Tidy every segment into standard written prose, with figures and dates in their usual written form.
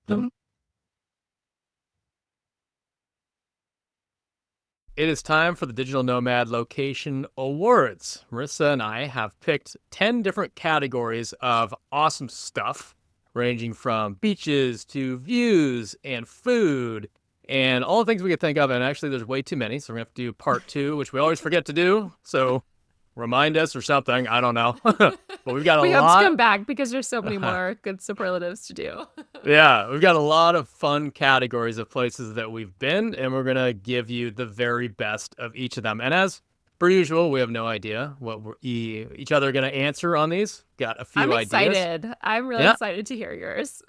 It is time for the Digital Nomad Location Awards. Marissa and I have picked 10 different categories of awesome stuff, ranging from beaches to views and food and all the things we could think of. And actually, there's way too many, so we're going to have to do part two, which we always forget to do. So remind us or something. I don't know. But we've got a We hope lot. to come back because there's so many more good superlatives to do. Yeah, we've got a lot of fun categories of places that we've been, and we're going to give you the very best of each of them. And as per usual, we have no idea what each other are going to answer on these. Got a few I'm ideas. excited. I'm really excited to hear yours.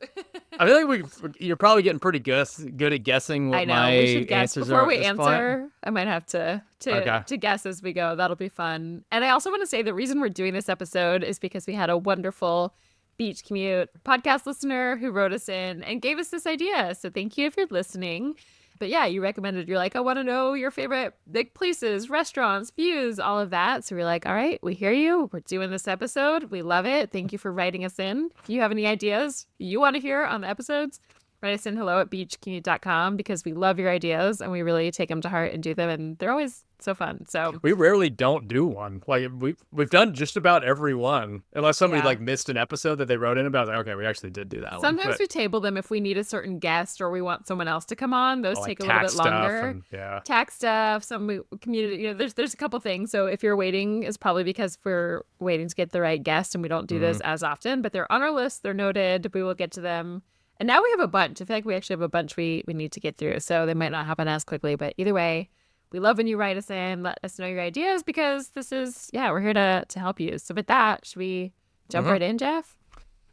I feel like you're probably getting pretty good at guessing what I know. my We should guess answers before are we at this answer. point. I might have to guess as we go. That'll be fun. And I also want to say the reason we're doing this episode is because we had a wonderful Beach Commute podcast listener who wrote us in and gave us this idea. So thank you if you're listening. But yeah, you recommended, you're like, I want to know your favorite big places, restaurants, views, all of that. So we're like, all right, we hear you. We're doing this episode. We love it. Thank you for writing us in. If you have any ideas you want to hear on the episodes, write us in hello@beachcommute.com because we love your ideas and we really take them to heart and do them. And they're always so fun. So We rarely don't do one. Like we've done just about every one, unless somebody like missed an episode that they wrote in about. Like, okay, we actually did do that sometimes one. But we table them if we need a certain guest or we want someone else to come on. Those take a little bit longer. Tax stuff, some community, there's a couple things. So if you're waiting, it's probably because we're waiting to get the right guest and we don't do this as often, but they're on our list. They're noted. We will get to them. And now we have a bunch. I feel like we actually have a bunch we need to get through. So they might not happen as quickly, but either way, we love when you write us in, let us know your ideas because this is, we're here to help you. So with that, should we jump right in, Jeff?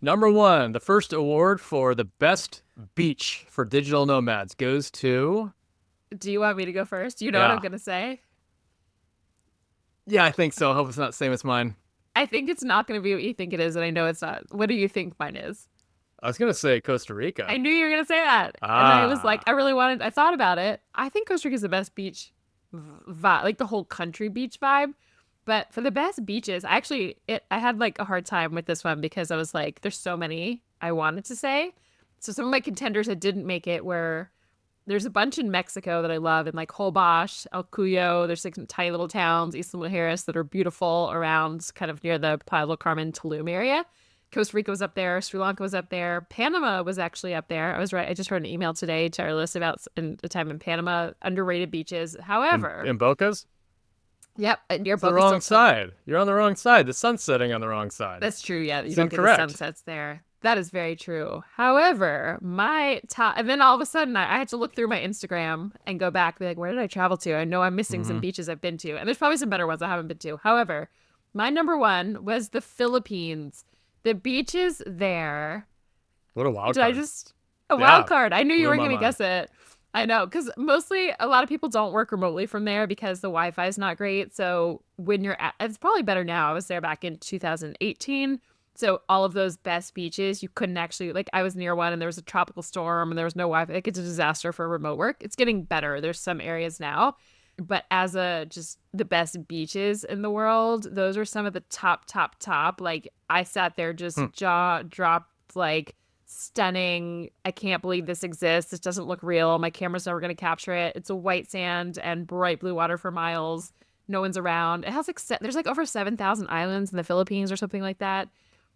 Number one, the first award for the best beach for digital nomads goes to... Do you want me to go first? You know what I'm going to say? Yeah, I think so. I hope it's not the same as mine. I think it's not going to be what you think it is, and I know it's not. What do you think mine is? I was going to say Costa Rica. I knew you were going to say that. And I was like, I thought about it. I think Costa Rica is the best beach vibe, like the whole country beach vibe. But for the best beaches, I had like a hard time with this one because I was like, there's so many I wanted to say. So some of my contenders that didn't make it were, there's a bunch in Mexico that I love, in like Holbox, El Cuyo. There's like some tiny little towns, Isla Mujeres, that are beautiful around kind of near the Playa del Carmen, Tulum area. Costa Rica was up there. Sri Lanka was up there. Panama was actually up there. I was right. I just heard an email today to our list about a time in Panama. Underrated beaches. However, in Bocas? Yep. Your Bocas. The wrong side. You're on the wrong side. The sun's setting on the wrong side. That's true. Yeah. You don't get the sunsets there. That is very true. However, my top, and then all of a sudden I had to look through my Instagram and go back and be like, where did I travel to? I know I'm missing some beaches I've been to. And there's probably some better ones I haven't been to. However, my number one was the Philippines. The beaches there. What a wild card. Wild card. I knew you weren't going to guess it. I know, because mostly a lot of people don't work remotely from there because the Wi-Fi is not great. So when you're it's probably better now. I was there back in 2018. So all of those best beaches, you couldn't actually, like I was near one and there was a tropical storm and there was no Wi-Fi. Like, it's a disaster for remote work. It's getting better. There's some areas now. But as just the best beaches in the world, those are some of the top. Like, I sat there just jaw dropped, like, stunning. I can't believe this exists. This doesn't look real. My camera's never going to capture it. It's a white sand and bright blue water for miles. No one's around. It has there's like over 7,000 islands in the Philippines or something like that.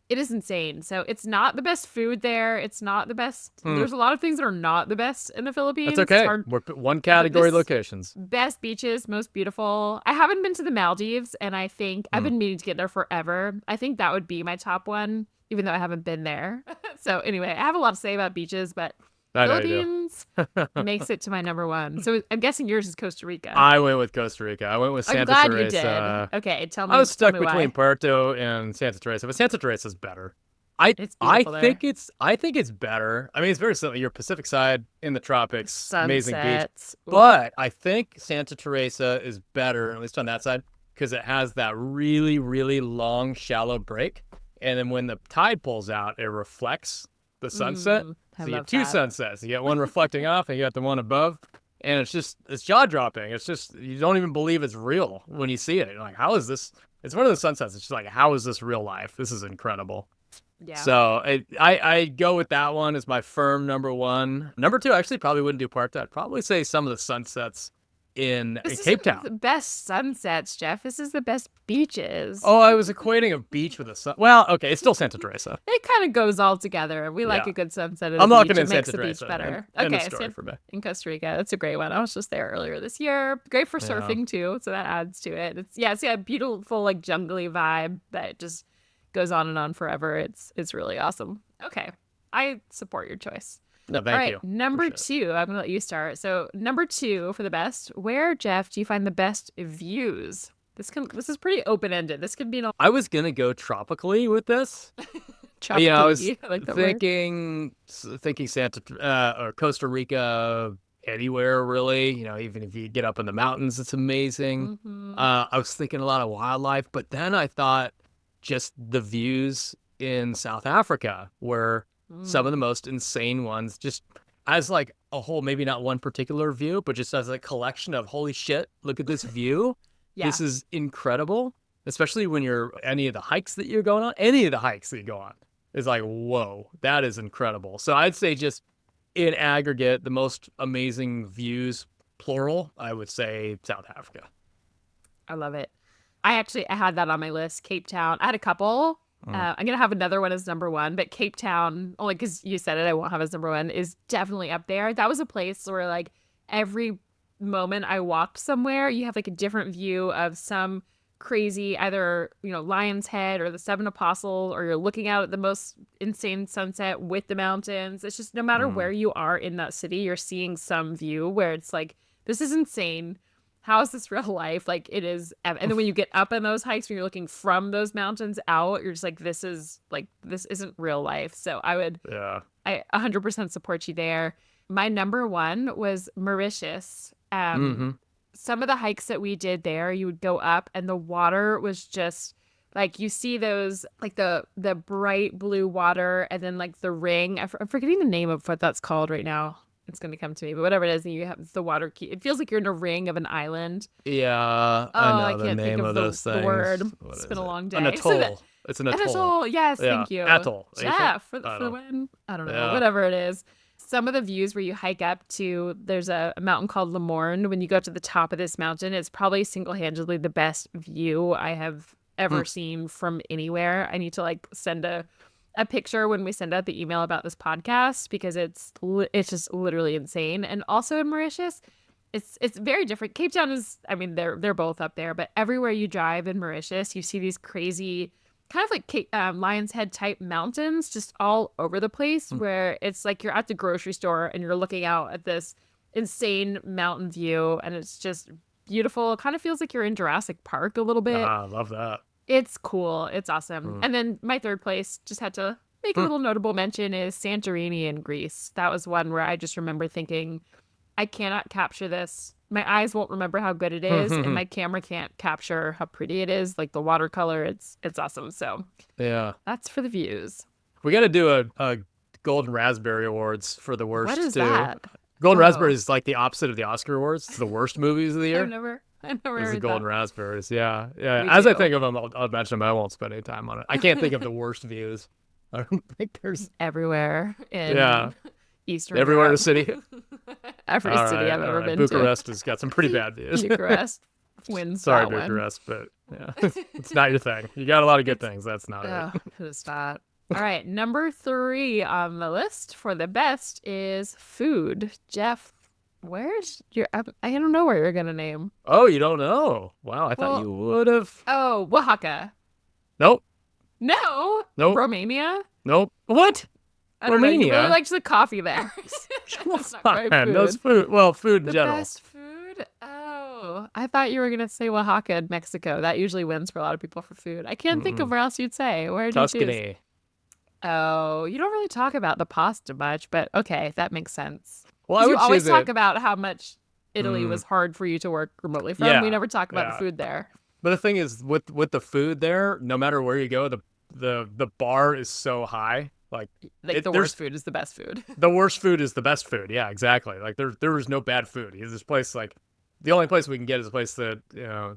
It is insane. So it's not the best food there. It's not the best. There's a lot of things that are not the best in the Philippines. That's okay. We're one category locations. Best beaches, most beautiful. I haven't been to the Maldives, and I think I've been meaning to get there forever. I think that would be my top one, even though I haven't been there. So anyway, I have a lot to say about beaches, but Philippines makes it to my number one. So I'm guessing yours is Costa Rica. I went with Costa Rica. I went with Santa Teresa. I'm glad you did. Okay, tell me. I was stuck between why. Puerto and Santa Teresa, but Santa Teresa's better. I think it's better. I mean, it's very simple. Your Pacific side in the tropics, Sunsets. Amazing beach. But I think Santa Teresa is better, at least on that side, because it has that really, really long, shallow break. And then when the tide pulls out, it reflects the sunset. So you have two sunsets. You get one reflecting off and you got the one above. And it's jaw-dropping. It's just, you don't even believe it's real when you see it. You're like, how is this? It's one of those sunsets. It's just like, how is this real life? This is incredible. Yeah. So I go with that one as my firm number one. Number two, I actually probably wouldn't do Puerto. I'd probably say some of the sunsets in This Cape isn't Town. the best sunsets, Jeff. This is the best beaches. Oh, I was equating a beach with a sun. Well, okay, it's still Santa Teresa. It kind of goes all together. We like Yeah. a good sunset at I'm a not beach. gonna It makes Santa the beach Teresa. better. End of Okay, story for me. in Costa Rica, that's a great one. I was just there earlier this year. Great for surfing too, so that adds to it. It's a beautiful like jungly vibe that just goes on and on forever. It's really awesome. Okay, I support your choice. No, thank All right, you. number two. I'm gonna let you start. So number two for the best. Where, Jeff, do you find the best views? This is pretty open ended. This could be an I was gonna go tropically with this. tropically. You know, I was like that thinking Santa or Costa Rica, anywhere really. You know, even if you get up in the mountains, it's amazing. Mm-hmm. I was thinking a lot of wildlife, but then I thought just the views in South Africa were some of the most insane ones. Just as like a whole, maybe not one particular view, but just as a collection of holy shit, look at this view. Yeah. This is incredible, especially when you're any of the hikes that you're going on. Any of the hikes that you go on is like, whoa, that is incredible. So I'd say just in aggregate, the most amazing views, plural, I would say South Africa. I love it. I had that on my list. Cape Town. I had a couple. I'm gonna have another one as number one, but Cape Town, only because you said it, I won't have as number one, is definitely up there. That was a place where like every moment I walked somewhere, you have like a different view of some crazy either Lion's Head or the Seven Apostles, or you're looking out at the most insane sunset with the mountains. It's just no matter where you are in that city, you're seeing some view where it's like, this is insane. How is this real life? Like it is. And then when you get up in those hikes, when you're looking from those mountains out, you're just like, this isn't real life. So I 100% support you there. My number one was Mauritius. Some of the hikes that we did there, you would go up and the water was just like, you see those, like the bright blue water, and then like the ring. I'm forgetting the name of what that's called right now. It's going to come to me, but whatever it is, and you have the water key. It feels like you're in a ring of an island. Yeah, I know the can't name think of those things. The word. It's been a long day. An atoll. It's an atoll. An atoll. Yes, thank you. Atoll. Yeah, for the win. I don't know. Whatever it is. Some of the views where you hike up to, there's a mountain called Le Morne. When you go up to the top of this mountain, it's probably single-handedly the best view I have ever seen from anywhere. I need to like send a picture when we send out the email about this podcast, because it's just literally insane. And also in Mauritius, it's very different. Cape Town is, I mean, they're both up there, but everywhere you drive in Mauritius, you see these crazy kind of like Lion's Head type mountains just all over the place, where it's like you're at the grocery store and you're looking out at this insane mountain view, and it's just beautiful. It kind of feels like you're in Jurassic Park a little bit. I love that. It's cool. It's awesome. And then my third place, just had to make a little notable mention, is Santorini in Greece. That was one where I just remember thinking, I cannot capture this. My eyes won't remember how good it is, and my camera can't capture how pretty it is. Like the watercolor, it's awesome. So yeah, that's for the views. We got to do a Golden Raspberry Awards for the worst. What is too. that? Golden Raspberry is like the opposite of the Oscar Awards. It's the worst movies of the year. I never heard the Golden that. Raspberries. Yeah. As I think of them, I'll mention them. I won't spend any time on it. I can't think of the worst views. I don't think there's everywhere in Eastern everywhere Europe. in the city. Every city I've ever been Bucharest has got some pretty bad views. Bucharest wins. Sorry, that Bucharest, but it's not your thing. You got a lot of good things. That's not it. It's not. All right, number 3 on the list for the best is food. Jeff, where's your? I don't know where you're gonna name. Oh, you don't know? Wow, I thought you would have. Oh, Oaxaca. Nope. No. Nope. Romania. Nope. What? I don't Romania. Know. You really liked the coffee there. That's not quite food. Those food. Well, food in the general. Best food. Oh, I thought you were gonna say Oaxaca in Mexico. That usually wins for a lot of people for food. I can't think of where else you'd say. Where do you choose? Tuscany. Oh, you don't really talk about the pasta much, but okay, that makes sense. Well, I would you always choose talk about how much Italy was hard for you to work remotely from. Yeah, we never talk about the food there. But the thing is, with the food there, no matter where you go, the bar is so high. Like the worst food is the best food. The worst food is the best food. Yeah, exactly. Like there is no bad food. This place, like the only place we can get is a place that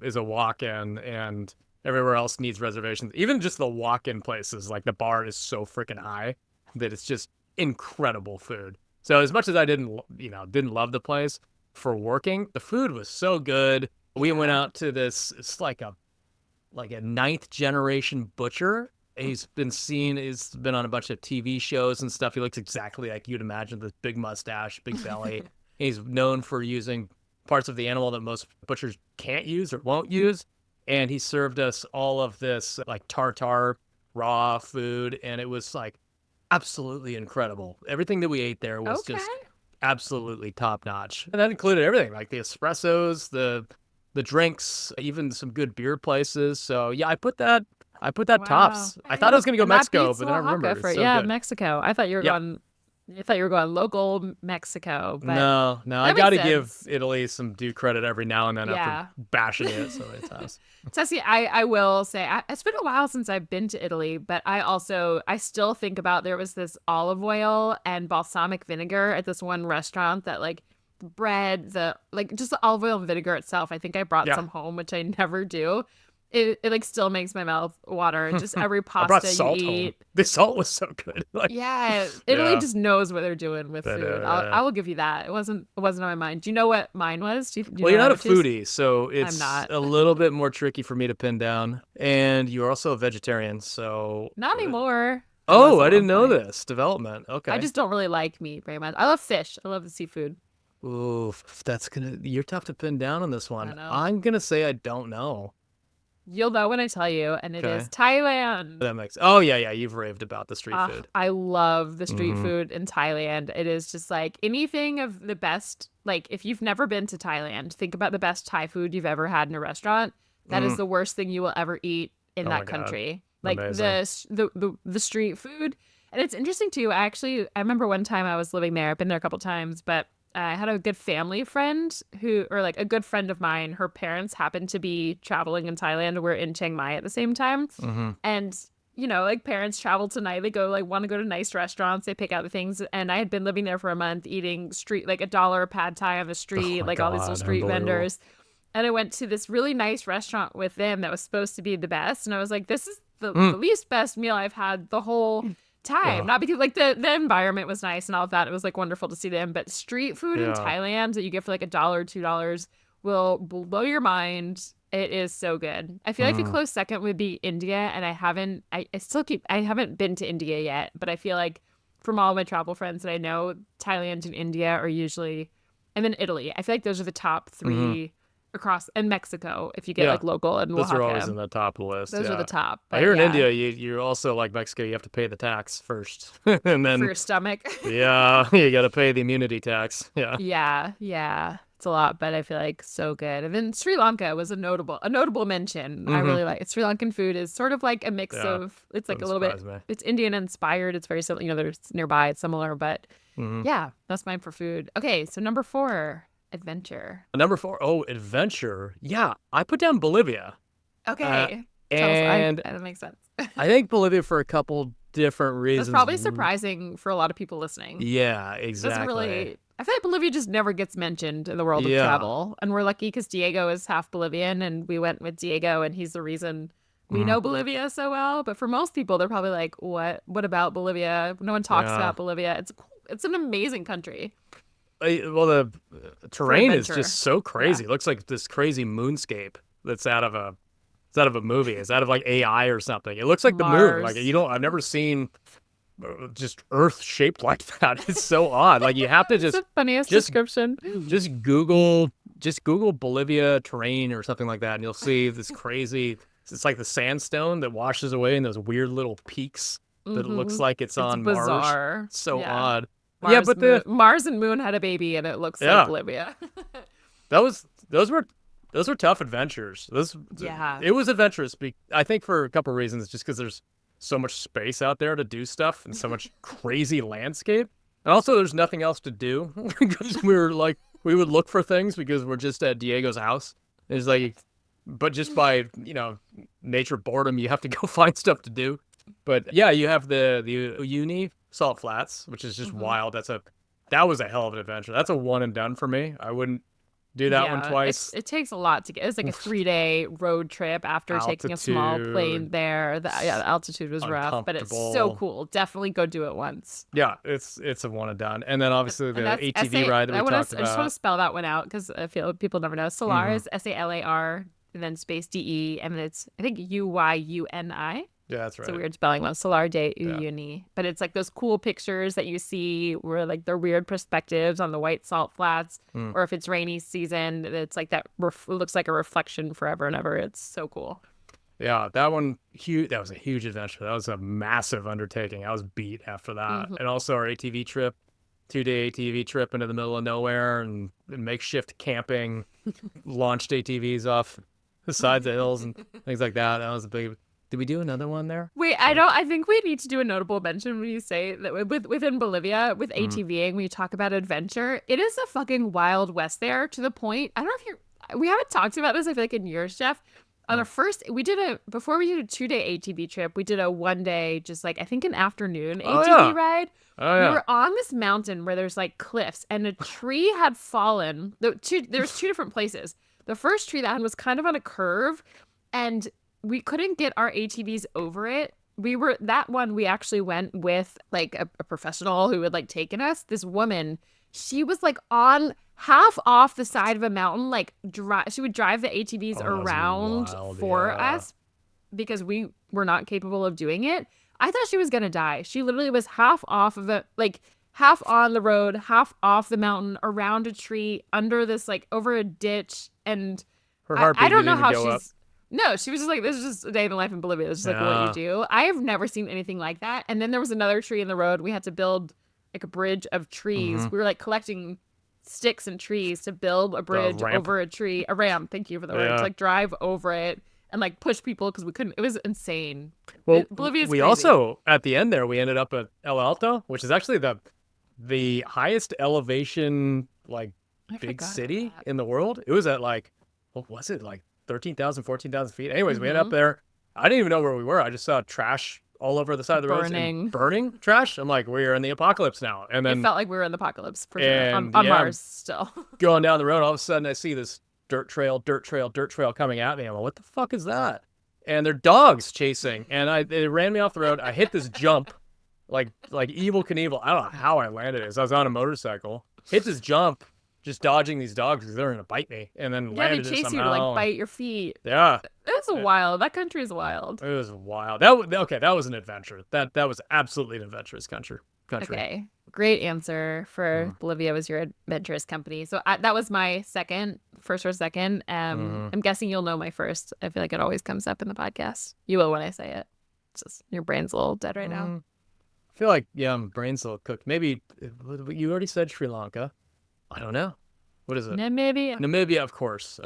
is a walk-in, and Everywhere else needs reservations. Even just the walk-in places, like the bar is so freaking high that it's just incredible food. So as much as I didn't love the place for working, the food was so good. We went out to this, it's like a ninth generation butcher. He's been on a bunch of TV shows and stuff. He looks exactly like you'd imagine, this big mustache, big belly. He's known for using parts of the animal that most butchers can't use or won't use. And he served us all of this like tartare raw food, and it was like absolutely incredible. Everything that we ate there was just absolutely top notch. And that included everything, like the espressos, the drinks, even some good beer places. So yeah, I put that tops. I thought I was gonna go Mexico, but then I remembered it's so good. Mexico. I thought you were going. I thought you were going local Mexico, but no, I got to give Italy some due credit every now and then after bashing it so many times. Tessie, I will say it's been a while since I've been to Italy, but I still think about, there was this olive oil and balsamic vinegar at this one restaurant that like the bread, just the olive oil and vinegar itself. I think I brought some home, which I never do. It like still makes my mouth water. Just every pasta I brought salt you eat. Home. The salt was so good. Italy just knows what they're doing with food. I will give you that. It wasn't on my mind. Do you know what mine was? Do you you're not a foodie, so it's a little bit more tricky for me to pin down. And you're also a vegetarian, so not anymore. Oh, I didn't know this development. Okay, I just don't really like meat very much. I love fish. I love the seafood. Oof, you're tough to pin down on this one. I'm gonna say I don't know. You'll know when I tell you, and it is Thailand. That makes. Oh yeah, you've raved about the street food. I love the street food in Thailand. It is just like anything of the best. Like if you've never been to Thailand, think about the best Thai food you've ever had in a restaurant. That is the worst thing you will ever eat in that country. Like the street food. And it's interesting too. I remember one time I was living there. I've been there a couple times, but I had a good family friend a good friend of mine, her parents happened to be traveling in Thailand. We're in Chiang Mai at the same time. And, like parents travel tonight, they go want to go to nice restaurants. They pick out the things. And I had been living there for a month eating street, like $1 pad Thai on the street, all these little street vendors. And I went to this really nice restaurant with them that was supposed to be the best. And I was like, this is the least best meal I've had the whole time. Not because the environment was nice and all of that, it was wonderful to see them, but street food in Thailand that you get for $1, $2 will blow your mind. It is so good. I feel like a close second would be India, and I haven't been to India yet, but I feel like from all my travel friends that I know, Thailand and India are usually, and then Italy, I feel like those are the top three across, and Mexico if you get local, and those are always in the top of the list. Those are the top. I hear in India you're also like Mexico, you have to pay the tax first and then for your stomach. You got to pay the immunity tax. Yeah, it's a lot, but I feel like so good. And then Sri Lanka was a notable mention. I really like it. Sri Lankan food is sort of like a mix of, it's like a little bit, it's Indian inspired, it's very similar, they're nearby, it's similar, but that's mine for food. Okay, so number 4, adventure. Number 4, adventure. Yeah, I put down Bolivia. Okay. And that makes sense. I think Bolivia for a couple different reasons. That's probably surprising for a lot of people listening. Yeah, exactly. I feel like Bolivia just never gets mentioned in the world of travel. And we're lucky because Diego is half Bolivian, and we went with Diego, and he's the reason we know Bolivia so well. But for most people, they're probably like, what about Bolivia? No one talks about Bolivia. It's an amazing country. Well, the terrain is just so crazy. It looks like this crazy moonscape that's out of a movie. It's out of AI or something. It looks like Mars. the moon. I've never seen just Earth shaped like that. It's so odd. You have to just the funniest description. Just Google Bolivia terrain or something like that, and you'll see this crazy. It's like the sandstone that washes away in those weird little peaks that it looks like it's on bizarre. Mars. So odd. Mars, but Mars and Moon had a baby, and it looks like Bolivia. Those were tough adventures. It was adventurous. I think for a couple of reasons, just because there's so much space out there to do stuff and so much crazy landscape, and also there's nothing else to do because we would look for things because we're just at Diego's house. It's but just by nature boredom, you have to go find stuff to do. But yeah, you have the Uyuni Salt Flats, which is just wild. That was a hell of an adventure. That's a one and done for me. I wouldn't Do that one twice. It takes a lot to get. It's like a 3-day road trip after taking a small plane there. The altitude was rough, but it's so cool. Definitely go do it once. Yeah, it's a one and done. And then obviously the ATV ride that we talked about. I just want to spell that one out because I feel people never know. Salar is SALAR and then space DE, and then it's I think UYUNI. Yeah, that's right. It's a weird spelling one. Solar de Uyuni. But it's like those cool pictures that you see where like they're weird perspectives on the white salt flats. Or if it's rainy season, it's like that looks like a reflection forever and ever. It's so cool. Yeah, that one, that was a huge adventure. That was a massive undertaking. I was beat after that. And also our ATV trip, 2-day ATV trip into the middle of nowhere and makeshift camping, launched ATVs off the sides of hills and things like that. That was a big... Did we do another one there? Wait, I think we need to do a notable mention when you say that within Bolivia, with ATVing, when you talk about adventure, it is a fucking wild west there to the point. I don't know if we haven't talked about this, I feel like in years, Jeff. On the first, before we did a 2-day ATV trip, we did a 1-day, just like, I think an afternoon ATV ride. Oh, yeah. We were on this mountain where there's like cliffs and a tree had fallen. There was 2 different places. The first tree that was kind of on a curve and we couldn't get our ATVs over it. We actually went with like a professional who had like taken us. This woman, she was like on half off the side of a mountain, like she would drive the ATVs around for us because we were not capable of doing it. I thought she was going to die. She literally was half off of it, like half on the road, half off the mountain, around a tree, under this, like over a ditch. And her heartbeat I don't know how she's... Up. No, she was just like, this is just a day in the life in Bolivia. This is like what you do. I have never seen anything like that. And then there was another tree in the road. We had to build like a bridge of trees. We were like collecting sticks and trees to build a bridge over a tree. A ramp, thank you for the word. To like drive over it and like push people because we couldn't. It was insane. Well, Bolivia's we crazy. also, at the end there, we ended up at El Alto, which is actually the highest elevation, like, big city in the world. It was at like, what was it, like 13,000, 14,000 feet. Anyways, we ended up there. I didn't even know where we were. I just saw trash all over the side of the road. Burning trash. I'm like, we're in the apocalypse now. And then it felt like we were in the apocalypse for sure. On Mars still. Going down the road, all of a sudden I see this dirt trail coming at me. I'm like, what the fuck is that? And they're dogs chasing. And they ran me off the road. I hit this jump like Evel Knievel. I don't know how I landed it. So I was on a motorcycle. Hit this jump. Just dodging these dogs because they're gonna bite me, and then landed it somehow. Yeah, they chase you to like bite your feet. Yeah, it's wild. That country is wild. It was wild. That was an adventure. That was absolutely an adventurous country. Okay, great answer for Bolivia was your adventurous company. So that was my first or second. I'm guessing you'll know my first. I feel like it always comes up in the podcast. You will when I say it. It's just your brain's a little dead right now. I feel like my brain's a little cooked. Maybe you already said Sri Lanka. I don't know. What is it? Namibia, of course.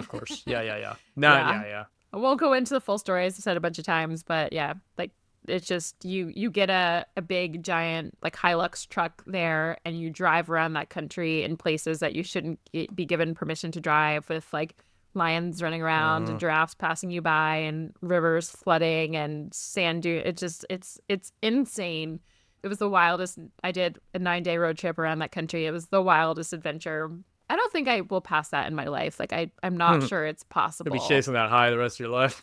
Yeah. Yeah. I won't go into the full story, as I said a bunch of times, but yeah, like it's just you get a big giant like Hilux truck there, and you drive around that country in places that you shouldn't be given permission to drive, with like lions running around and giraffes passing you by, and rivers flooding and sand dune. It's insane. It was the wildest. I did a 9-day road trip around that country. It was the wildest adventure. I don't think I will pass that in my life. Like I'm not sure it's possible. You'll be chasing that high the rest of your life.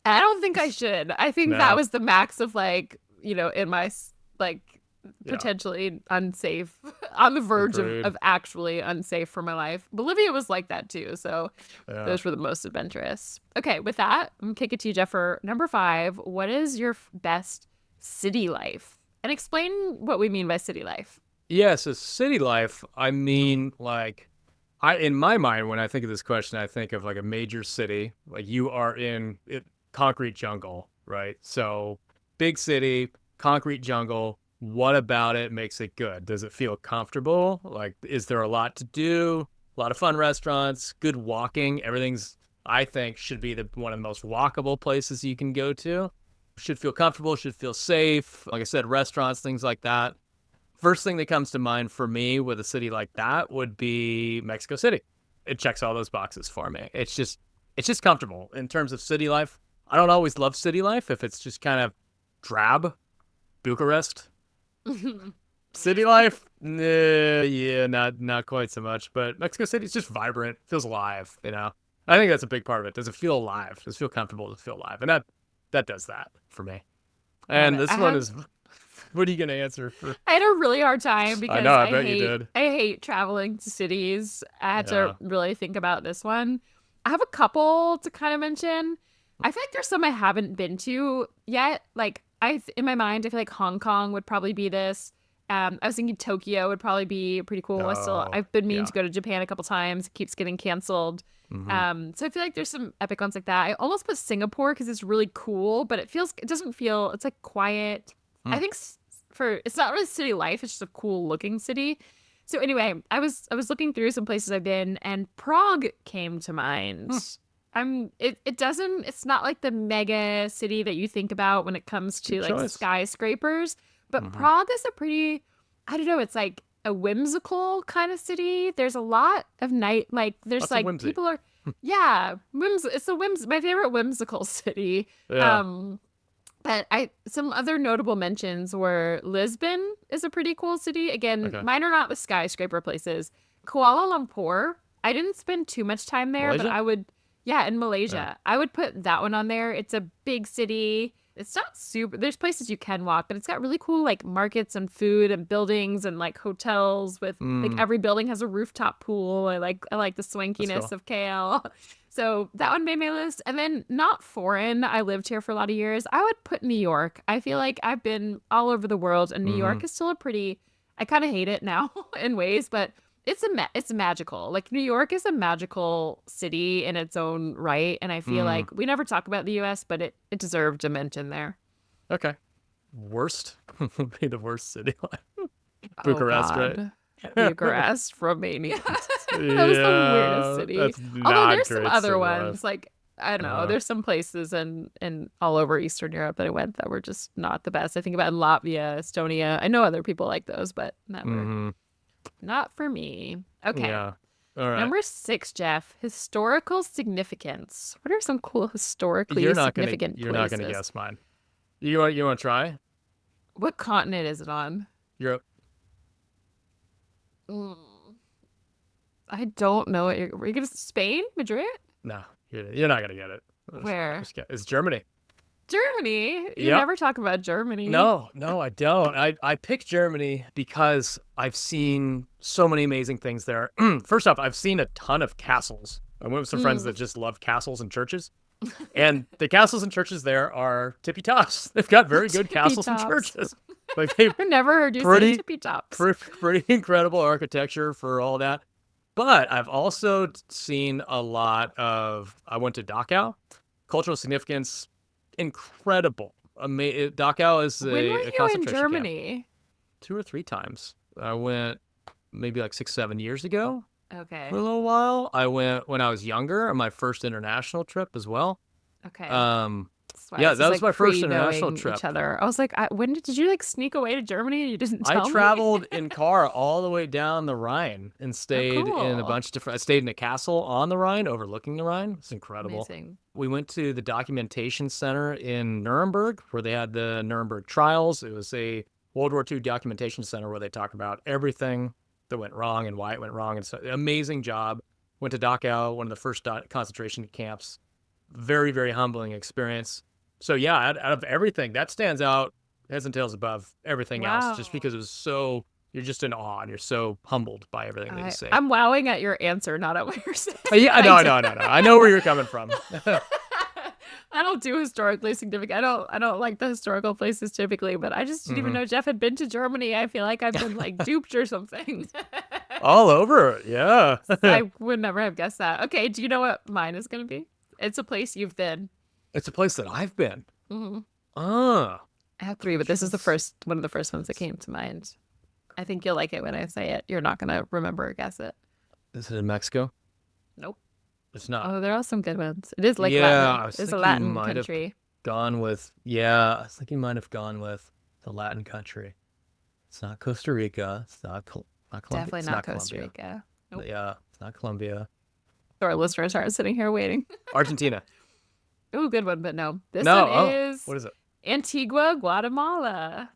I don't think I should. I think that was the max of like, in my like potentially unsafe, on the verge of actually unsafe for my life. Bolivia was like that too. So those were the most adventurous. Okay, with that, I'm gonna kick it to you, Jeff, for number 5. What is your best city life? And explain what we mean by city life. Yeah, so city life, I mean, like, in my mind, when I think of this question, I think of like a major city, like you are in concrete jungle, right? So big city, concrete jungle. What about it makes it good? Does it feel comfortable? Like, is there a lot to do? A lot of fun restaurants, good walking. Everything's, I think, should be one of the most walkable places you can go to. Should feel comfortable, should feel safe. Like I said, restaurants, things like that. First thing that comes to mind for me with a city like that would be Mexico City. It checks all those boxes for me. It's just comfortable in terms of city life. I don't always love city life if it's just kind of drab. Bucharest. City life, yeah, not quite so much. But Mexico City is just vibrant, feels alive. I think that's a big part of it. Does it feel alive? Does it feel comfortable? Does it feel alive? And that does that for me. Love And it. this one is, what are you gonna answer for? I had a really hard time I know. because I bet you did. I hate traveling to cities. I had Yeah. to really think about this one. I have a couple to kind of mention. I feel like there's some I haven't been to yet. Like in my mind, I feel like Hong Kong would probably be this. I was thinking Tokyo would probably be pretty cool. Oh, I've been meaning yeah. to go to Japan a couple times. It keeps getting canceled. So I feel like there's some epic ones like that. I almost put Singapore because it's really cool, but it doesn't feel, it's like quiet. I think it's not really city life. It's just a cool looking city. So anyway, I was looking through some places I've been, and Prague came to mind. It's not like the mega city that you think about when it comes to like skyscrapers, but Prague is a pretty, I don't know, it's like a whimsical kind of city. There's a lot of there's like people are, yeah, it's my favorite whimsical city. Yeah. But some other notable mentions were Lisbon is a pretty cool city. Again, mine are not the skyscraper places. Kuala Lumpur, I didn't spend too much time there, Malaysia? but I would, yeah, in Malaysia. I would put that one on there. It's a big city. It's not super, there's places you can walk, but it's got really cool like markets and food and buildings and like hotels with like every building has a rooftop pool. I like the swankiness of KL. So that one made my list. And then not foreign, I lived here for a lot of years. I would put New York. I feel like I've been all over the world, and New York is still I kind of hate it now in ways, but it's magical. Like New York is a magical city in its own right, and I feel like we never talk about the US, but it deserved a mention there. Okay. Worst would be the worst city life. Bucharest, right? Bucharest, Romania. That was the weirdest city. Although there's some other ones, like I don't know, there's some places in all over Eastern Europe that I went that were just not the best. I think about Latvia, Estonia. I know other people like those, but never. Not for me. Okay. Yeah. All right. Number 6, Jeff. Historical significance. What are some cool historically significant places? You're not gonna guess mine. You want to try? What continent is it on? Europe. I don't know what were you gonna Spain? Madrid? No, you're not gonna get it. Where? It's Germany. Germany? You never talk about Germany. No, I don't. I picked Germany because I've seen so many amazing things there. First off, I've seen a ton of castles. I went with some friends that just love castles and churches. And the castles and churches there are tippy tops. They've got very good castles and churches. Like I've never heard you say tippy tops. Pretty incredible architecture for all that. But I've also seen a lot of, I went to Dachau, cultural significance, incredible. Dachau is a concentration in Germany? Camp. 2 or 3 times. I went maybe like 6-7 years ago. Okay. For a little while. I went when I was younger on my first international trip as well. Okay. Yeah, that was my first international trip. Each other. I was like, when did you like sneak away to Germany and you didn't tell me? I traveled in car all the way down the Rhine and stayed in a bunch of different. I stayed in a castle on the Rhine, overlooking the Rhine. It's incredible. Amazing. We went to the documentation center in Nuremberg, where they had the Nuremberg trials. It was a World War II documentation center where they talked about everything that went wrong and why it went wrong. And so, amazing job. Went to Dachau, one of the first concentration camps. Very, very humbling experience. So yeah, out of everything, that stands out heads and tails above everything else, just because it was so, you're just in awe and you're so humbled by everything that you say. I'm wowing at your answer, not at what you're saying. Yeah, no. I know where you're coming from. I don't do historically significant. I don't like the historical places typically, but I just didn't even know Jeff had been to Germany. I feel like I've been like duped or something. All over, yeah. I would never have guessed that. Okay, do you know what mine is going to be? It's a place you've been. It's a place that I've been. I have 3, but this is one of the first ones that came to mind. I think you'll like it when I say it. You're not going to remember or guess it. Is it in Mexico? Nope. It's not. Oh, there are some good ones. It is like Latin. It's a Latin country. I was thinking you might have gone with the Latin country. It's not Costa Rica. It's not Colombia. Definitely not Costa Rica. Nope. Yeah, it's not Colombia. So our listeners are sitting here waiting. Argentina. Ooh, good one, but no. This one is... What is it? Antigua, Guatemala.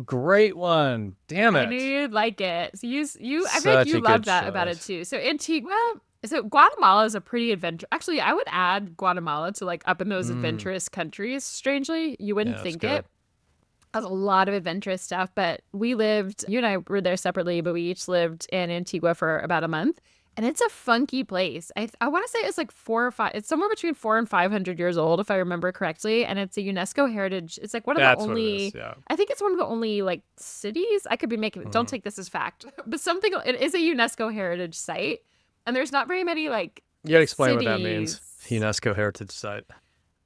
Great one. Damn I knew it. you'd like it. So I feel like Such you a love good that about it choice. too. So Antigua, so Guatemala is a pretty adventure. Actually, I would add Guatemala to like up in those Mm, adventurous countries. Strangely, you wouldn't yeah, that's think it. good. Has a lot of adventurous stuff, but you and I were there separately, but we each lived in Antigua for about a month. And it's a funky place. I want to say it's like it's somewhere between 400 and 500 years old, if I remember correctly. And it's a UNESCO heritage. It's like one of the That's what it is. only, Yeah. I think it's one of the only like cities. I could be making, don't Mhm. take this as fact, but it is a UNESCO heritage site. And there's not very many like You gotta explain what that means. cities. UNESCO heritage site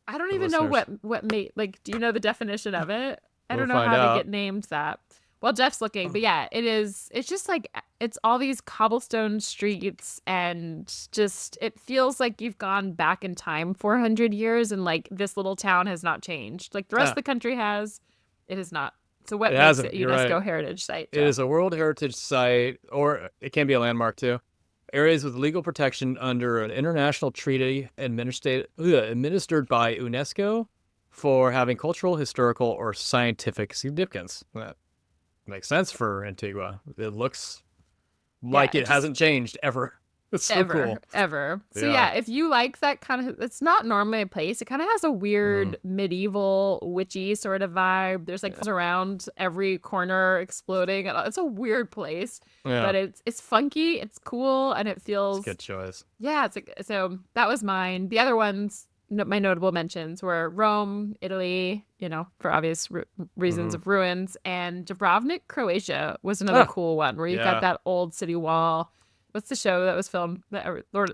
I don't for even know listeners. what made like. Do you know the definition of it? I We'll don't know find how they out. get named that. Well, Jeff's looking, but yeah, it is. It's just like it's all these cobblestone streets, and just it feels like you've gone back in time 400 years, and like this little town has not changed. Like the rest of Ah, the country has, it has not. So it what makes it hasn't. a You're right. UNESCO heritage site, It Jeff? is a World Heritage Site, or it can be a landmark too. Areas with legal protection under an international treaty administered by UNESCO for having cultural, historical, or scientific significance. That makes sense for Antigua. It looks Yeah, like it it just hasn't changed ever. It's so ever, cool. ever. So Yeah. yeah, if you like that kind of, it's not normally a place. It kind of has a Mm. weird medieval witchy sort of vibe. There's like around every corner exploding. It's a weird place, Yeah. but it's funky, it's cool, and it It's a feels good choice. yeah. So that was mine. The other ones, my notable mentions were Rome, Italy, for obvious reasons Hmm. of ruins, and Dubrovnik, Croatia was another Ah, cool one where you've got yeah. that old city wall. What's the show that was filmed?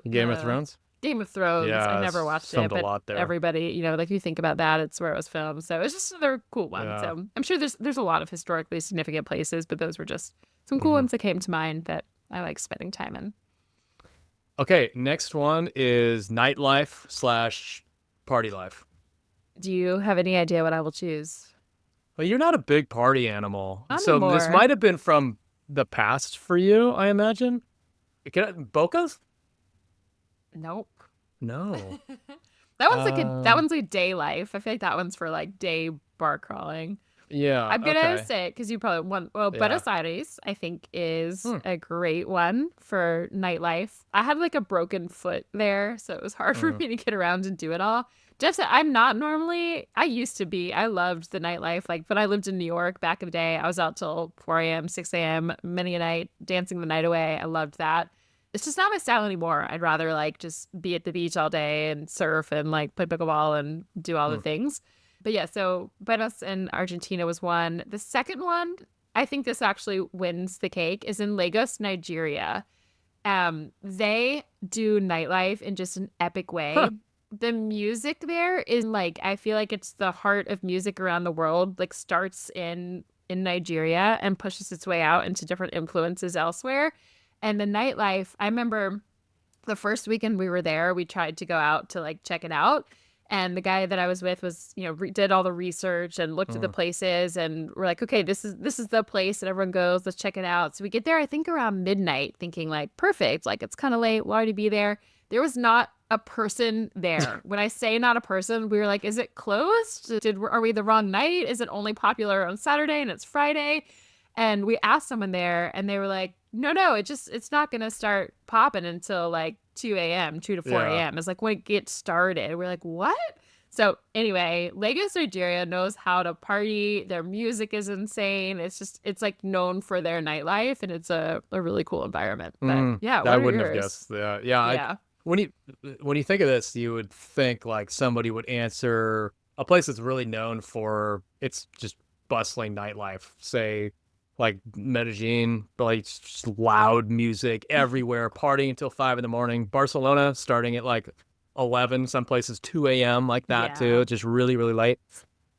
Game of Thrones? Game of Thrones. I Yeah, never it's watched it, filmed a but lot there. everybody, like you think about that, it's where it was filmed. So it's just another cool one. Yeah. So I'm sure there's a lot of historically significant places, but those were just some cool Hmm. ones that came to mind that I like spending time in. Okay, next one is nightlife slash party life. Do you have any idea what I will choose? Well, you're not a big party animal, Not so this anymore. might have been from the past for you, I imagine. Bocas? Nope. No. That Um. one's like day life. I feel like that one's for like day bar crawling. Yeah. I'm gonna Okay. say it because you probably want. Well, Yeah. Buenos Aires, I think, is Hmm. a great one for nightlife. I had like a broken foot there, so it was hard for Hmm. me to get around and do it all. Jeff said, I'm not normally. I used to be. I loved the nightlife. Like when I lived in New York back in the day, I was out till 4 a.m., 6 a.m. many a night, dancing the night away. I loved that. It's just not my style anymore. I'd rather like just be at the beach all day and surf and like play pickleball and do all the Hmm. things. But yeah, so Buenos in Argentina was one. The second one, I think this actually wins the cake, is in Lagos, Nigeria. They do nightlife in just an epic way. Huh. The music there is like I feel like it's the heart of music around the world. Like starts in Nigeria and pushes its way out into different influences elsewhere. And the nightlife, I remember the first weekend we were there, we tried to go out to like check it out. And the guy that I was with was, did all the research and looked at the Hmm. places, and we're like, okay, this is the place that everyone goes. Let's check it out. So we get there, I think around midnight, thinking like, perfect, like it's kind of late. We'll already be there. There was not a person there. When I say not a person, we were like, is it closed? Are we the wrong night? Is it only popular on Saturday and it's Friday? And we asked someone there, and they were like, no, it's not gonna start popping until like 2 a.m., 2 to 4 Yeah. a.m. It's like when it gets started. We're like, what? So anyway, Lagos, Nigeria knows how to party. Their music is insane. It's like known for their nightlife, and it's a really cool environment. But Mm. yeah, I what are wouldn't have yours? guessed. Yeah. Yeah. Yeah. When you when you think of this, you would think like somebody would answer a place that's really known for its just bustling nightlife. Say like Medellin, but like it's just loud music everywhere, partying until 5 in the morning. Barcelona starting at like 11, some places 2 a.m. like that Yeah. too, just really, really late.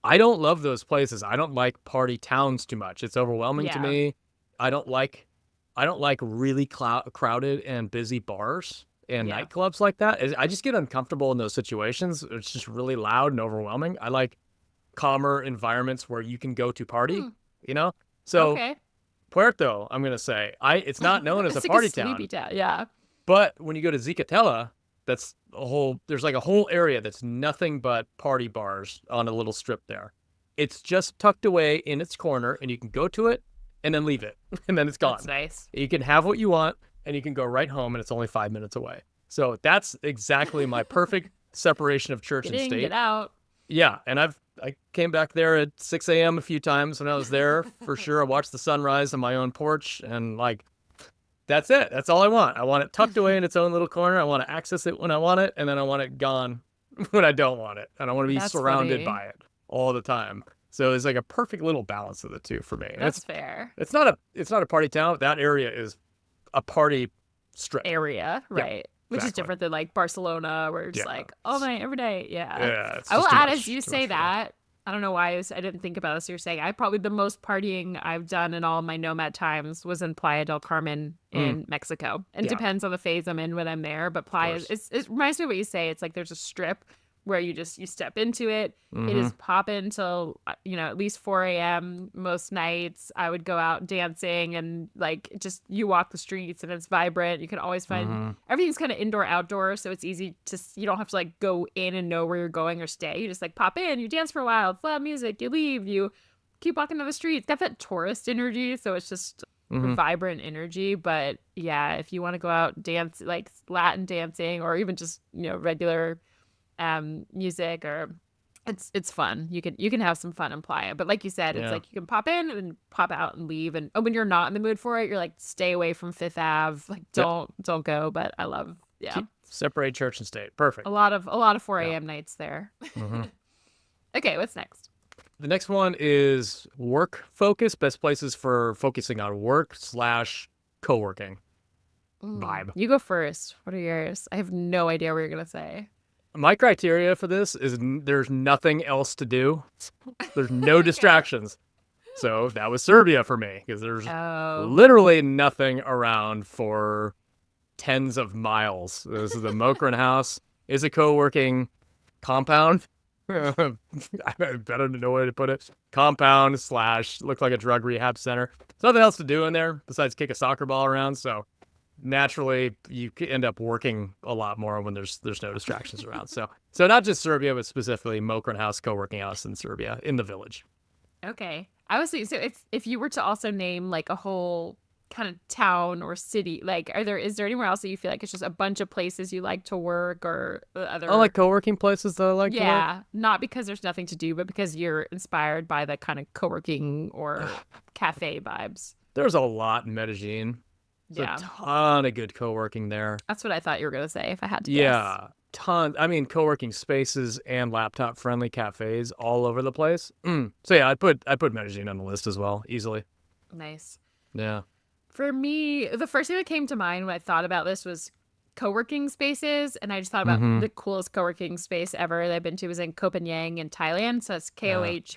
I don't love those places. I don't like party towns too much. It's overwhelming to Yeah. me. I don't like I don't like really crowded and busy bars and Yeah. nightclubs like that. I just get uncomfortable in those situations. It's just really loud and overwhelming. I like calmer environments where you can go to party, Hmm. you know? So Okay. Puerto, I'm gonna say, it's not known as a It's like a party sleepy town, town. Yeah. but when you go to Zicatela, that's there's like a whole area that's nothing but party bars on a little strip there. It's just tucked away in its corner, and you can go to it and then leave it, and then it's gone. That's nice. You can have what you want, and you can go right home, and it's only 5 minutes away. So that's exactly my perfect separation of church and state. Get out. Yeah, and I came back there at 6 a.m. a few times when I was there, for sure. I watched the sunrise on my own porch, and like, that's it. That's all I want. I want it tucked away in its own little corner. I want to access it when I want it, and then I want it gone when I don't want it. I don't want to be surrounded by it all the time. So it's like a perfect little balance of the two for me. That's fair. It's not a party town. That area is a party strip. Area, right. Yeah. Which is different than like Barcelona, where it's like all night, every day. Yeah. I will add, as you say that, I don't know why I didn't think about this. You're saying probably the most partying I've done in all my nomad times was in Playa del Carmen in Mexico. And it depends on the phase I'm in when I'm there. But Playa, it reminds me of what you say. It's like there's a strip where you step into it. It is popping till, at least 4 a.m. most nights. I would go out dancing and like just you walk the streets and it's vibrant. You can always find everything's kind of indoor outdoor. So it's easy you don't have to like go in and know where you're going or stay. You just like pop in, you dance for a while, it's loud music, you leave, you keep walking down the streets. Got that tourist energy. So it's just vibrant energy. But yeah, if you want to go out dance, like Latin dancing or even just, regular music, or it's fun. You can have some fun and Playa. But like you said, it's like you can pop in and pop out and leave. And when you're not in the mood for it, you're like, stay away from Fifth Ave. Like don't go. But I love separate church and state. Perfect. A lot of 4 a.m. nights there. Okay, what's next? The next one is work focus. Best places for focusing on work / co-working vibe. You go first. What are yours? I have no idea what you're gonna say. My criteria for this is there's nothing else to do. There's no distractions. So that was Serbia for me, because there's literally nothing around for tens of miles. This is the Mokran house. Is a co-working compound. I better know way to put it. Compound / look like a drug rehab center. There's nothing else to do in there besides kick a soccer ball around. So naturally, you end up working a lot more when there's no distractions around. So not just Serbia, but specifically Mokran House, co-working house in Serbia, in the village. Okay. I was thinking, so if you were to also name like a whole kind of town or city, like is there anywhere else that you feel like it's just a bunch of places you like to work, or other? I like co-working places that I like to work. Yeah, not because there's nothing to do, but because you're inspired by the kind of co-working or cafe vibes. There's a lot in Medellin. There's a ton of good co-working there. That's what I thought you were going to say if I had to guess. Yeah, tons. I mean, co-working spaces and laptop-friendly cafes all over the place. So yeah, I'd put Medellin on the list as well, easily. Nice. Yeah. For me, the first thing that came to mind when I thought about this was co-working spaces, and I just thought about the coolest co-working space ever that I've been to was in Copenhagen in Thailand. So it's Kohphangan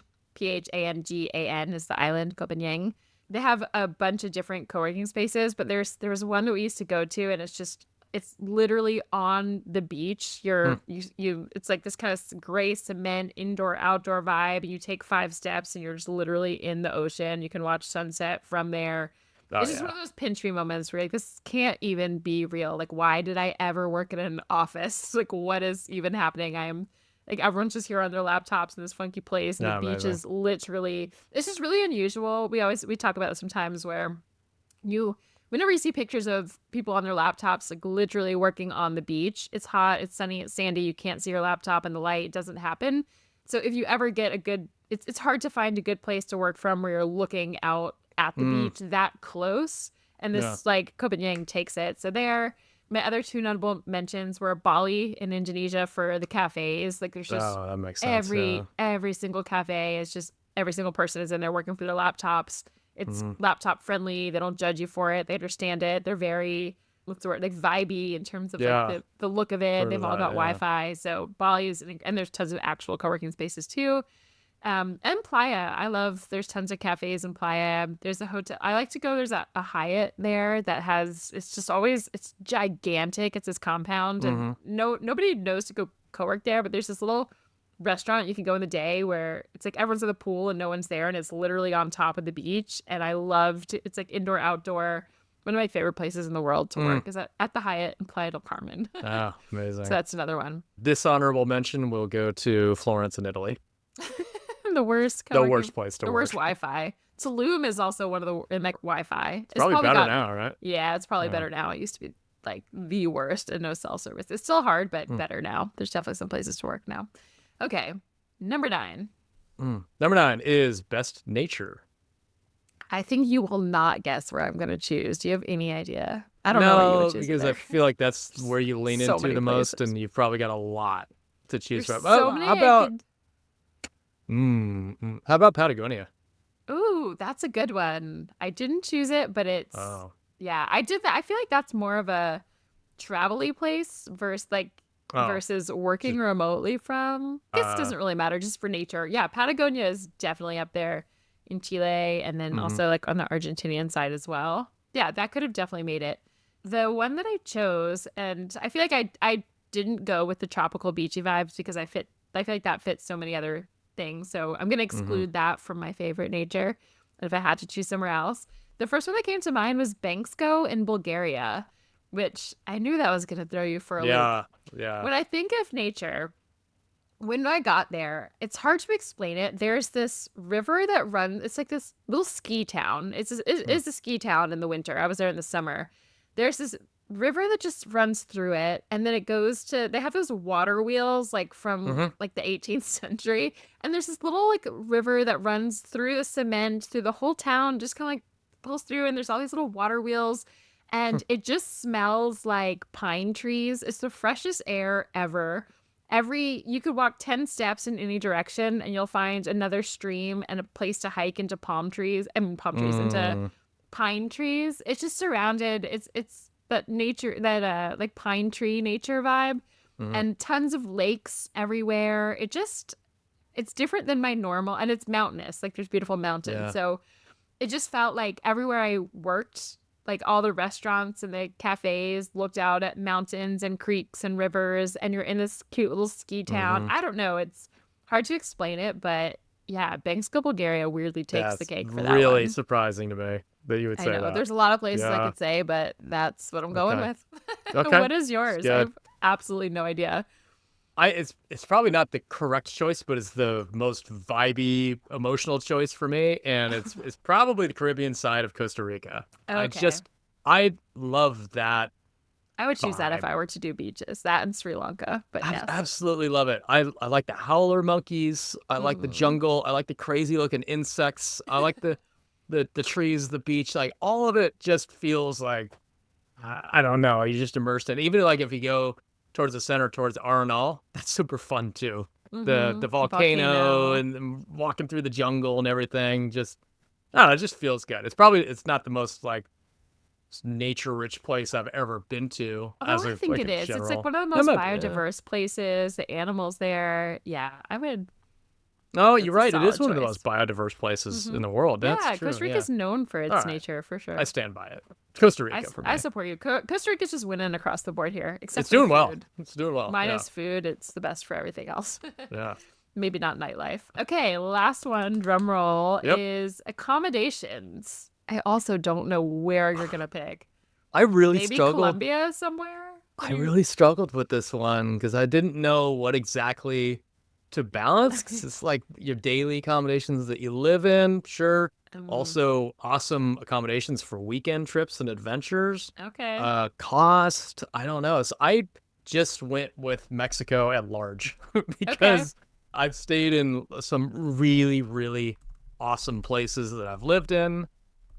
is the island, Copenhagen. They have a bunch of different co-working spaces, but there was one that we used to go to, and it's literally on the beach. It's like this kind of gray cement indoor outdoor vibe. You take 5 steps and you're just literally in the ocean. You can watch sunset from there. It's just one of those pinch me moments where you're like, this can't even be real. Like, why did I ever work in an office? Like, what is even happening? Like, everyone's just here on their laptops in this funky place, and the beach is literally, this is really unusual. We talk about it sometimes where whenever you see pictures of people on their laptops, like literally working on the beach, it's hot, it's sunny, it's sandy, you can't see your laptop in the light, it doesn't happen. So if you ever get it's hard to find a good place to work from where you're looking out at the beach that close. And this like Copenhagen takes it. So there. My other 2 notable mentions were Bali in Indonesia for the cafes. Like there's just that makes sense, every single cafe is just every single person is in there working through their laptops. It's laptop friendly. They don't judge you for it. They understand it. They're very like vibey in terms of like the look of it. They've all got Wi-Fi. So Bali is, and there's tons of actual co-working spaces too. And Playa, there's tons of cafes in Playa. There's a hotel I like to go. There's a Hyatt there that it's gigantic. It's this compound, and nobody knows to go co-work there, but there's this little restaurant you can go in the day where it's like everyone's at the pool and no one's there, and it's literally on top of the beach. And it's like indoor outdoor. One of my favorite places in the world to work is at the Hyatt in Playa del Carmen. Oh, amazing. So that's another one. Dishonorable mention will go to Florence in Italy. the worst. The worst place to the work. worst Wi-Fi. Tulum is also one of the Wi-Fi. It's probably better now, right? Yeah, it's probably better now. It used to be like the worst and no cell service. It's still hard, but better now. There's definitely some places to work now. Okay, number 9. Number 9 is best nature. I think you will not guess where I'm going to choose. Do you have any idea? I don't know what you would choose because either. I feel like that's where you lean So into many the most, places. and you've probably got a lot to choose There's from. so many. How about Patagonia? Ooh, that's a good one. I didn't choose it, but it's yeah, I did that. I feel like that's more of a travel-y place versus working remotely from. I guess it doesn't really matter, just for nature. Yeah, Patagonia is definitely up there in Chile, and then also like on the Argentinian side as well. Yeah, that could have definitely made it. The one that I chose, and I feel like I didn't go with the tropical beachy vibes because I feel like that fits so many other things. So I'm gonna exclude that from my favorite nature. And if I had to choose somewhere else, the first one that came to mind was Bansko in Bulgaria, which I knew that was gonna throw you for a loop. Yeah. When I think of nature, when I got there, it's hard to explain it. There's this river that runs. It's like this little ski town. It's a ski town in the winter. I was there in the summer. There's this river that just runs through it, and then it goes to. They have those water wheels like from like the 18th century, and there's this little like river that runs through the cement through the whole town, just kind of like pulls through, and there's all these little water wheels. And it just smells like pine trees. It's the freshest air ever. You could walk 10 steps in any direction and you'll find another stream and a place to hike into into pine trees. It's just surrounded. It's that nature, that like pine tree nature vibe, and tons of lakes everywhere. It's different than my normal, and it's mountainous. Like there's beautiful mountains. Yeah. So it just felt like everywhere I worked, like all the restaurants and the cafes looked out at mountains and creeks and rivers, and you're in this cute little ski town. I don't know. It's hard to explain it, but yeah, Bansko, Bulgaria weirdly takes the cake for that one. Really surprising to me that you would say that. There's a lot of places I could say, but that's what I'm going with. Okay. What is yours? I have absolutely no idea. It's probably not the correct choice, but it's the most vibey, emotional choice for me, and it's probably the Caribbean side of Costa Rica. Okay. I love that. I would choose that if I were to do beaches. That and Sri Lanka, but I yes. absolutely love it. I like the howler monkeys. I like the jungle. I like the crazy looking insects. I like the trees, the beach. Like all of it just feels like I don't know. You're just immersed in it. Even like if you go towards the center, towards Arenal, that's super fun too. The volcano and walking through the jungle and everything. Just I don't know, it just feels good. It's not the most like nature rich place I've ever been to. I think it is. It's like one of the most biodiverse places. The animals there. Yeah, I would. No, you're right. It is one of the most biodiverse places in the world. That's true. Costa Rica is known for its nature, for sure. I stand by it. Costa Rica for me. I support you. Costa Rica's just winning across the board here. Except it's doing for food. well. It's doing well. Minus food, it's the best for everything else. Yeah. Maybe not nightlife. Okay, last one, drum roll, is accommodations. I also don't know where you're going to pick. I really Maybe struggled. Colombia somewhere? I really struggled with this one because I didn't know what exactly to balance. 'Cause it's like your daily accommodations that you live in, sure. Also, awesome accommodations for weekend trips and adventures. Okay. Cost, I don't know. So I just went with Mexico at large because I've stayed in some really, really awesome places that I've lived in.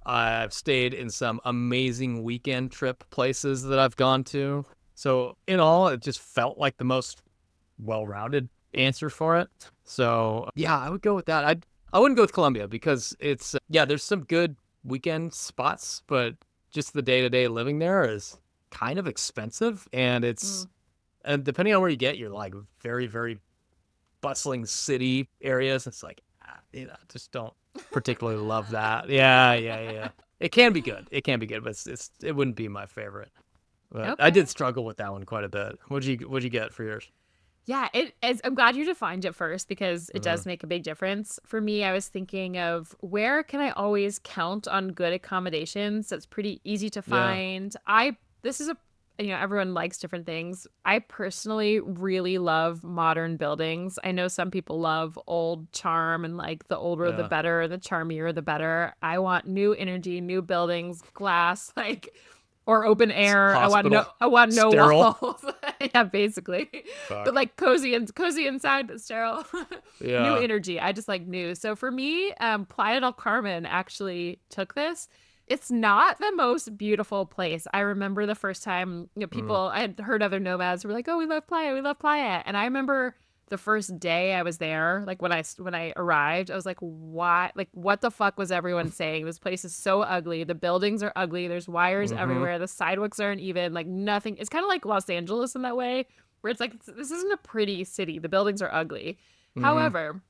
I've stayed in some amazing weekend trip places that I've gone to. So in all, it just felt like the most well-rounded answer for it. So yeah, I would go with that. I wouldn't go with Colombia because it's there's some good weekend spots, but just the day-to-day living there is kind of expensive, and it's and depending on where you get, you're like very, very bustling city areas. It's like just don't particularly love that. Yeah. It can be good, but it wouldn't be my favorite. But I did struggle with that one quite a bit. What'd you get for yours? Yeah, I'm glad you defined it first because it does make a big difference. For me, I was thinking of where can I always count on good accommodations that's pretty easy to find. This is everyone likes different things. I personally really love modern buildings. I know some people love old charm and like the older the better, the charmier the better. I want new energy, new buildings, glass, like or open air. Hospital, I want no sterile. walls. Yeah, basically. Fuck. But like cozy inside, but sterile. New Yeah. energy. I just like new. So for me, Playa del Carmen actually took this. It's not the most beautiful place. I remember the first time, people, I had heard other nomads were like, "Oh, we love Playa." And I remember the first day I was there, like when I arrived, I was like, "Why? Like, what the fuck was everyone saying? This place is so ugly. The buildings are ugly. There's wires everywhere. The sidewalks aren't even. Like nothing. It's kind of like Los Angeles in that way, where it's like this isn't a pretty city. The buildings are ugly. However,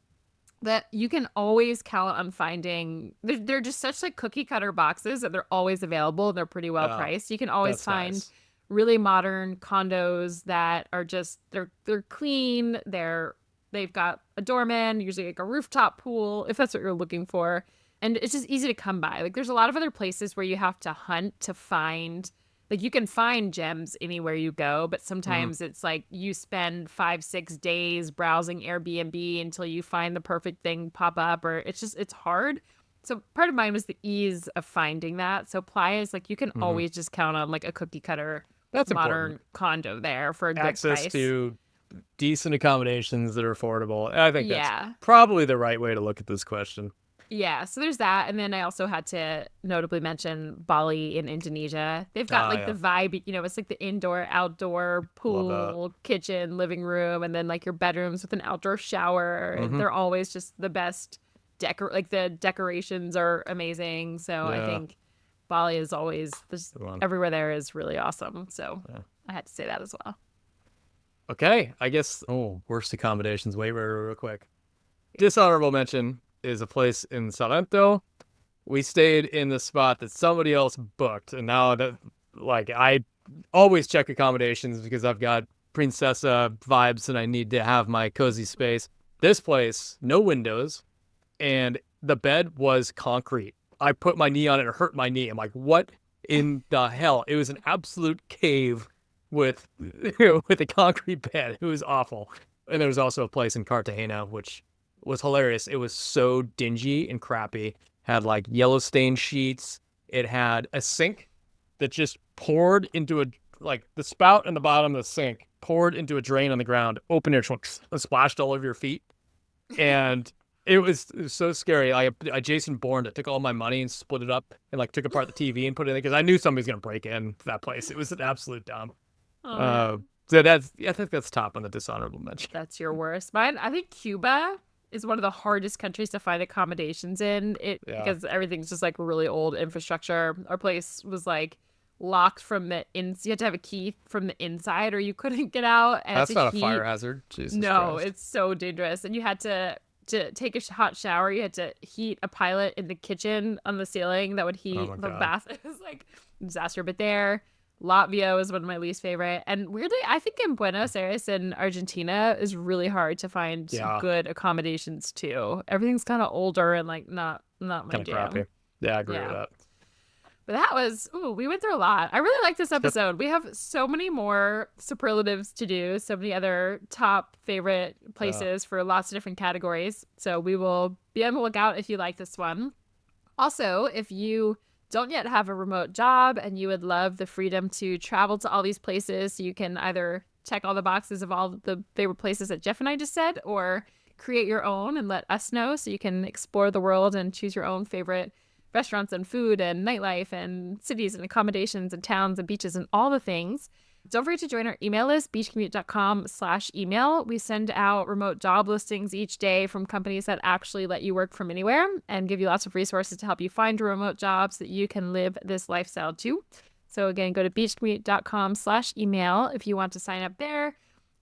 that you can always count on finding they're just such like cookie cutter boxes that they're always available and they're pretty well priced. You can always find nice. really modern condos that are just they're clean, they've got a doorman, usually like a rooftop pool if that's what you're looking for, and it's just easy to come by. Like there's a lot of other places where you have to hunt to find, like you can find gems anywhere you go, but sometimes it's like you spend 5-6 days browsing Airbnb until you find the perfect thing pop up, or it's hard. So part of mine was the ease of finding that. So Playa is like you can always just count on like a cookie cutter That's modern important. condo there for a good Access price. to decent accommodations that are affordable. I think that's Yeah. probably the right way to look at this question. Yeah, so there's that. And then I also had to notably mention Bali in Indonesia. They've got like the vibe, it's like the indoor, outdoor pool, kitchen, living room, and then like your bedrooms with an outdoor shower. And they're always just the best. Like the decorations are amazing. So I think Bali is always, everywhere there is really awesome. So I had to say that as well. Okay, I guess, worst accommodations. Wait, real quick. Dishonorable mention is a place in Salento. We stayed in the spot that somebody else booked, and now that I always check accommodations because I've got princessa vibes and I need to have my cozy space. This place, no windows, and the bed was concrete. I put my knee on it and it hurt my knee. I'm like, what in the hell? It was an absolute cave with a concrete bed. It was awful. And there was also a place in Cartagena, which was hilarious. It was so dingy and crappy. Had like yellow stained sheets. It had a sink that just poured into the spout in the bottom of the sink poured into a drain on the ground, opened it, splashed all over your feet. And it was so scary. I Jason Bourne it, took all my money and split it up and took apart the TV and put it in because I knew somebody's going to break in that place. It was an absolute dump. So I think that's top on the dishonorable mention. That's your worst. Mine, I think Cuba is one of the hardest countries to find accommodations in because everything's just like really old infrastructure. Our place was like locked from the you had to have a key from the inside or you couldn't get out. And that's not a fire hazard. Jesus Christ. It's so dangerous. And you had to take a hot shower. You had to heat a pilot in the kitchen on the ceiling that would heat the bath. It was like a disaster. But Latvia was one of my least favorite. And weirdly, I think in Buenos Aires in Argentina is really hard to find good accommodations too. Everything's kind of older and not my jam. Crappy. Yeah, I agree with that. But that was, we went through a lot. I really like this episode. We have so many more superlatives to do, so many other top favorite places for lots of different categories. So we will be on the lookout if you like this one. Also, if you don't yet have a remote job and you would love the freedom to travel to all these places, so you can either check all the boxes of all the favorite places that Jeff and I just said, or create your own and let us know so you can explore the world and choose your own favorite restaurants and food and nightlife and cities and accommodations and towns and beaches and all the things. Don't forget to join our email list, beachcommute.com/email. We send out remote job listings each day from companies that actually let you work from anywhere and give you lots of resources to help you find a remote job so that you can live this lifestyle too. So again, go to beachcommute.com/email if you want to sign up there.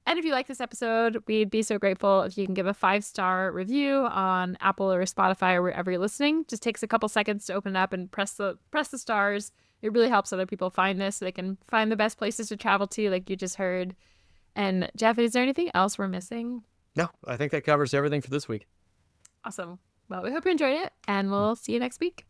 And if you like this episode, we'd be so grateful if you can give a 5-star review on Apple or Spotify or wherever you're listening. Just takes a couple seconds to open up and press the stars. It really helps other people find this so they can find the best places to travel to, like you just heard. And Jeff, is there anything else we're missing? No, I think that covers everything for this week. Awesome. Well, we hope you enjoyed it, and we'll see you next week.